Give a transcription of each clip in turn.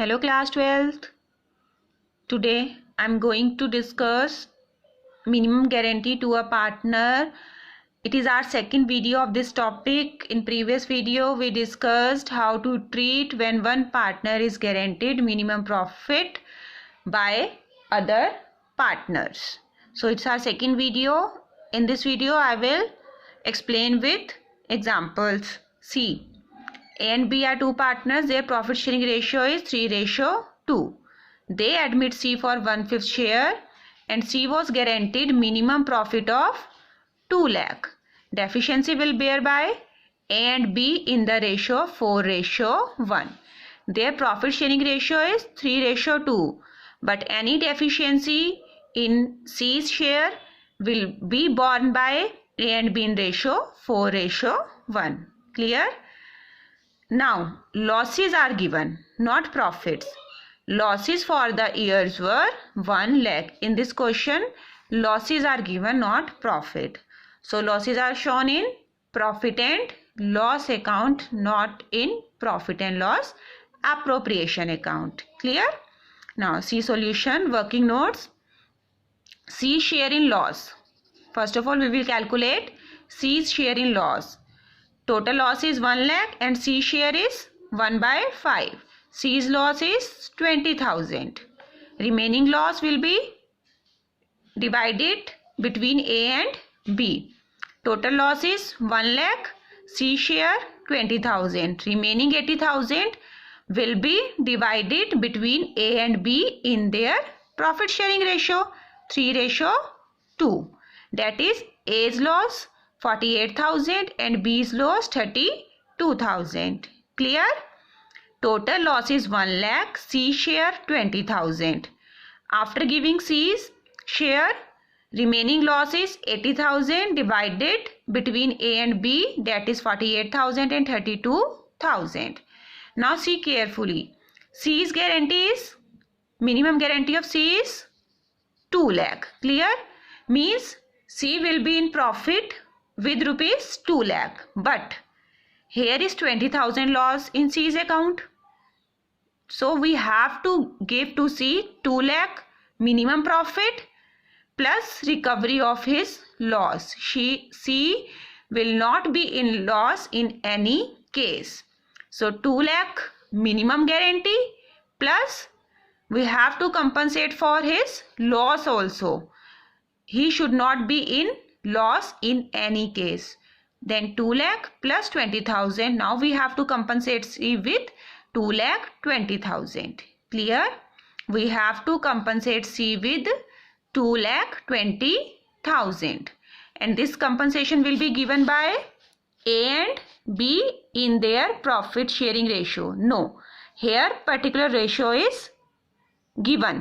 Hello class 12th. Today I am going to discuss minimum guarantee to a partner. It is our second video of this topic. In previous video we discussed how to treat when one partner is guaranteed minimum profit by other partners. So it's our second video. In this video I will explain with examples. See, A and B are two partners. Their profit sharing ratio is 3:2. They admit C for 1/5 share and C was guaranteed minimum profit of 2 lakh. Deficiency will bear by A and B in the ratio of 4:1. Their profit sharing ratio is 3:2. But any deficiency in C's share will be borne by A and B in ratio 4:1. Clear? Now, losses are given, not profits. Losses for the years were 1 lakh. In this question, losses are given, not profit. So, losses are shown in profit and loss account, not in profit and loss appropriation account. Clear? Now, see solution, working notes. C share in loss. First of all, we will calculate C's share in loss. Total loss is 1 lakh and C share is 1/5. C's loss is 20,000. Remaining loss will be divided between A and B. Total loss is 1 lakh. C share 20,000. Remaining 80,000 will be divided between A and B in their profit sharing ratio 3:2. That is A's loss 48,000 and B's loss 32,000. Clear? Total loss is 1 lakh. C share 20,000. After giving C's share, remaining loss is 80,000 divided between A and B, that is 48,000 and 32,000. Now see carefully. C's guarantee is, minimum guarantee of C is 2 lakh. Clear? Means C will be in profit with rupees 2 lakh. But here is 20,000 loss in C's account. So we have to give to C 2 lakh minimum profit plus recovery of his loss. C will not be in loss in any case. So 2 lakh minimum guarantee plus we have to compensate for his loss also. He should not be in loss in any case. Then 2 lakh plus 20,000. Now we have to compensate C with 2 lakh 20,000. Clear? We have to compensate C with 2 lakh 20,000. And this compensation will be given by A and B in their profit sharing ratio. No. Here particular ratio is given.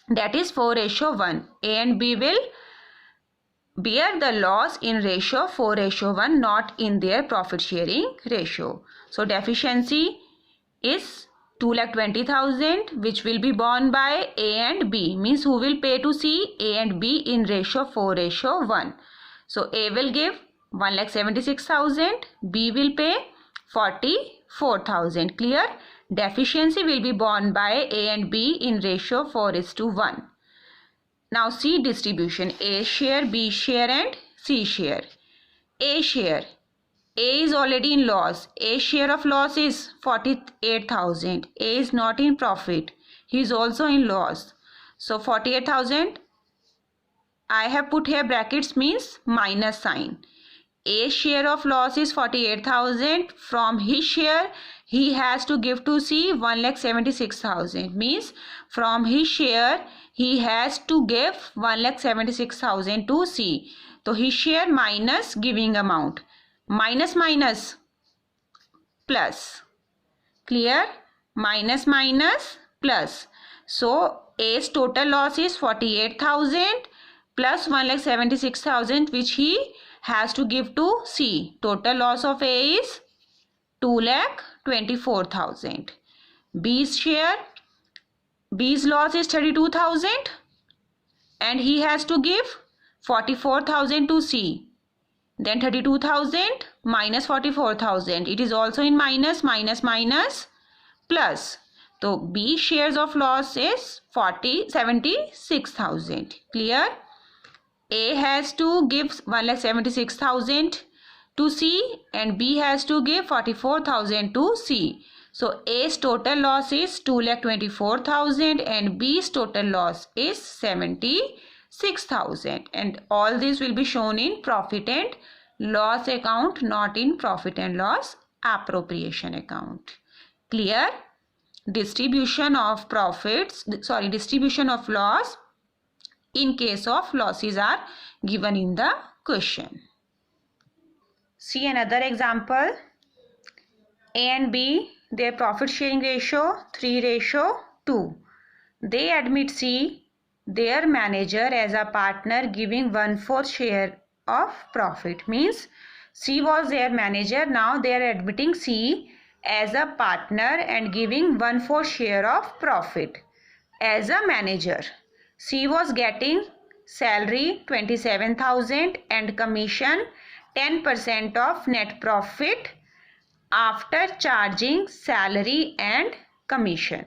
That is 4:1. A and B will bear the loss in ratio 4:1, not in their profit sharing ratio. So deficiency is 2,20,000 which will be borne by A and B. Means who will pay to C? A and B in ratio 4:1. So A will give 1,76,000. B will pay 44,000. Clear? Deficiency will be borne by A and B in ratio 4:1. Now see distribution. A share, B share and C share. A share. A is already in loss. A share of loss is 48,000. A is not in profit. He is also in loss. So 48,000. I have put here brackets means minus sign. A share of loss is 48,000. From his share he has to give to C 1,76,000. Means from his share he has to give 1,76,000 to C. So his share minus giving amount. Minus plus. Clear? Minus plus. So A's total loss is 48,000 plus 1,76,000 which he has to give to C. Total loss of A is 2,24,000. B's share, B's loss is 32,000 and he has to give 44,000 to C. Then 32,000 minus 44,000. It is also in minus plus. तो B shares of loss is 76,000. Clear? A has to give 1,76,000 to C and B has to give 44,000 to C. So A's total loss is 2,24,000 and B's total loss is 76,000, and all this will be shown in profit and loss account, not in profit and loss appropriation account. Clear? Distribution of loss in case of losses are given in the question. See another example. A and B, their profit sharing ratio 3:2. They admit C, their manager, as a partner, giving 1/4 share of profit. Means C was their manager, now they are admitting C as a partner and giving 1/4 share of profit. As a manager, C was getting salary 27,000 and commission 10% of net profit after charging salary and commission.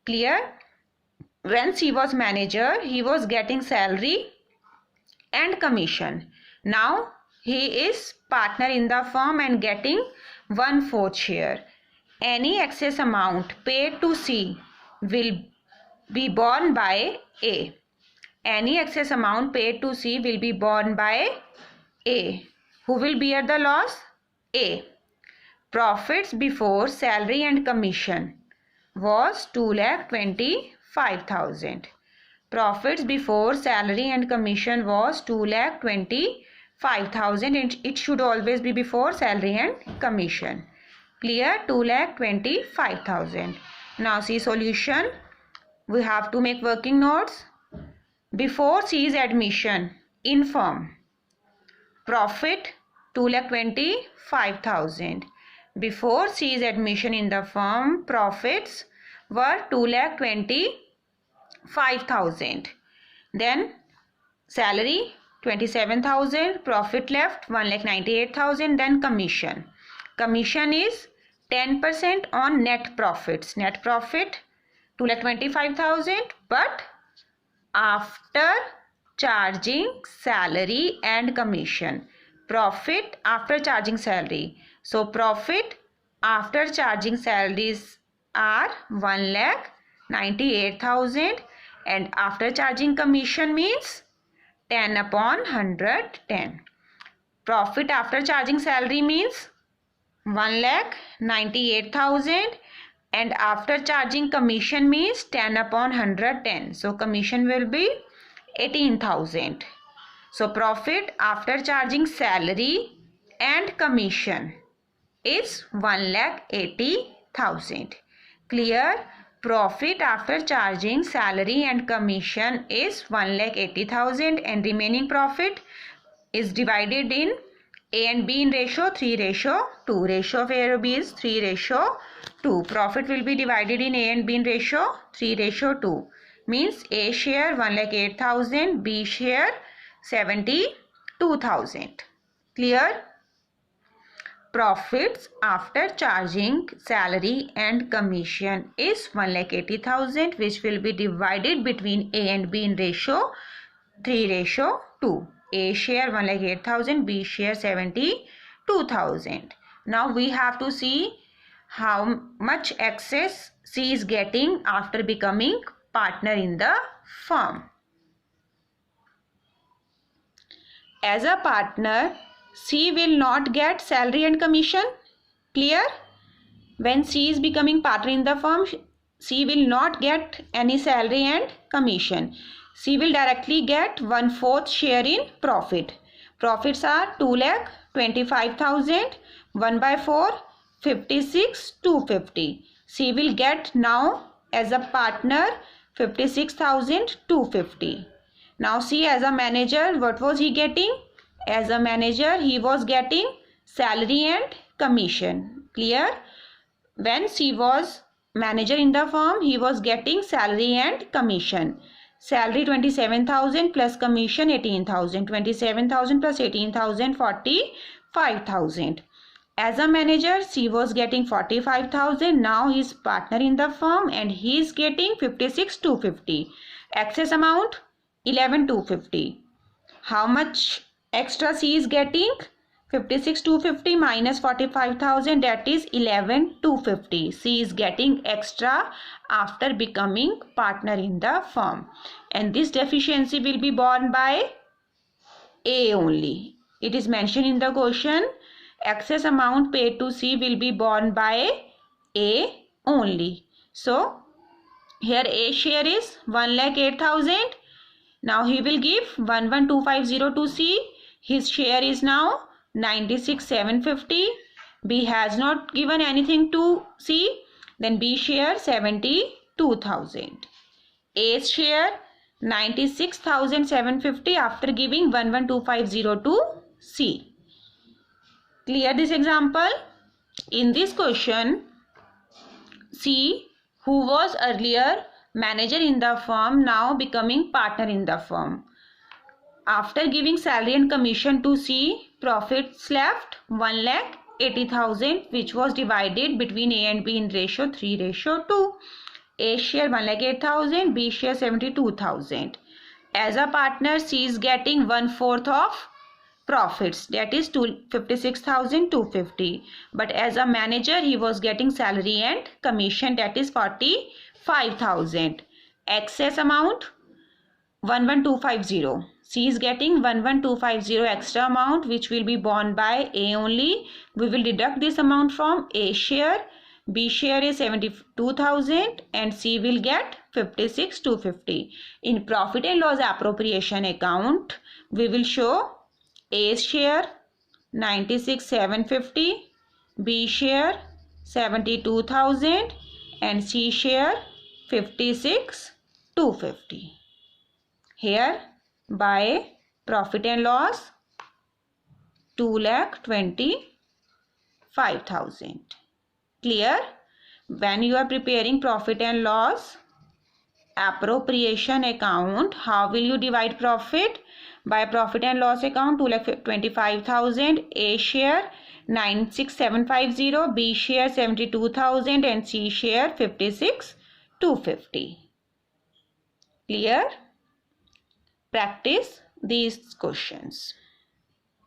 Clear? When C was manager, he was getting salary and commission. Now he is partner in the firm and getting 1/4 share. Any excess amount paid to C will be borne by A. Any excess amount paid to C will be borne by A. Who will bear the loss? A. Profits before salary and commission was 2,25,000. Profits before salary and commission was 2,25,000, and it should always be before salary and commission. Clear? 2,25,000. Now see solution. We have to make working notes. Before C's admission in firm, profit 2,25,000. Before C's admission in the firm, profits were 2,25,000. Then salary 27,000, profit left 1,98,000. Then commission. Commission is 10% on net profits. Net profit 2,25,000, but after charging salary and commission. Profit after charging salary. So profit after charging salaries are 1,98,000 and after charging commission means 10 upon 110. Profit after charging salary means 1,98,000 and after charging commission means 10 upon 110. So commission will be 18,000. So profit after charging salary and commission is 1,80,000. Clear? Profit after charging salary and commission is 1,80,000 and remaining profit is divided in A and B in ratio 3:2. Ratio of A and B is 3:2. Profit will be divided in A and B in ratio 3:2. Means A share 1,08,000, B share 72,000. Clear? Profits after charging salary and commission is 1,80,000, which will be divided between A and B in ratio 3:2. A share 1,08,000, B share 72,000. Now we have to see how much excess C is getting after becoming partner in the firm. As a partner, C will not get salary and commission. Clear? When C is becoming partner in the firm, C will not get any salary and commission. C will directly get 1/4 share in profit. Profits are 2,25,000. 1/4, 56,250. C will get now as a partner 56,250. Now see, as a manager, what was he getting? As a manager, he was getting salary and commission. Clear? When C was manager in the firm, he was getting salary and commission. Salary 27,000 plus commission 18,000. 27,000 plus 18,000, 45,000. As a manager, C was getting 45,000. Now he is partner in the firm and he is getting 56,250. Excess amount 11,250. How much extra C is getting? 56,250 minus 45,000, that is 11,250. C is getting extra after becoming partner in the firm, and this deficiency will be borne by A only. It is mentioned in the question. Excess amount paid to C will be borne by A only. So here A share is 1,08,000. Now he will give 11,250 to C. His share is now 96,750. B has not given anything to C. Then B share 72,000. A's share 96,750 after giving 11,250 to C. Clear this example? In this question, C, who was earlier manager in the firm, now becoming partner in the firm. After giving salary and commission to C, profits left 1,80,000, which was divided between A and B in ratio 3:2. A share 1,08,000, B share 72,000. As a partner, C is getting 1/4 of profits, that is 56,250. But as a manager, he was getting salary and commission, that is 45,000. Excess amount 11,250. C is getting 11,250 extra amount, which will be borne by A only. We will deduct this amount from A share. B share is 72,000 and C will get 56,250. In profit and loss appropriation account, we will show A's share 96,750, B share 72,000 and C share 56,250. Here by profit and loss 2,25,000. Clear? When you are preparing profit and loss appropriation account, how will you divide profit? By profit and loss account 2,25,000, A share 96,750, B share 72,000 and C share 56,250. Clear? Practice these questions.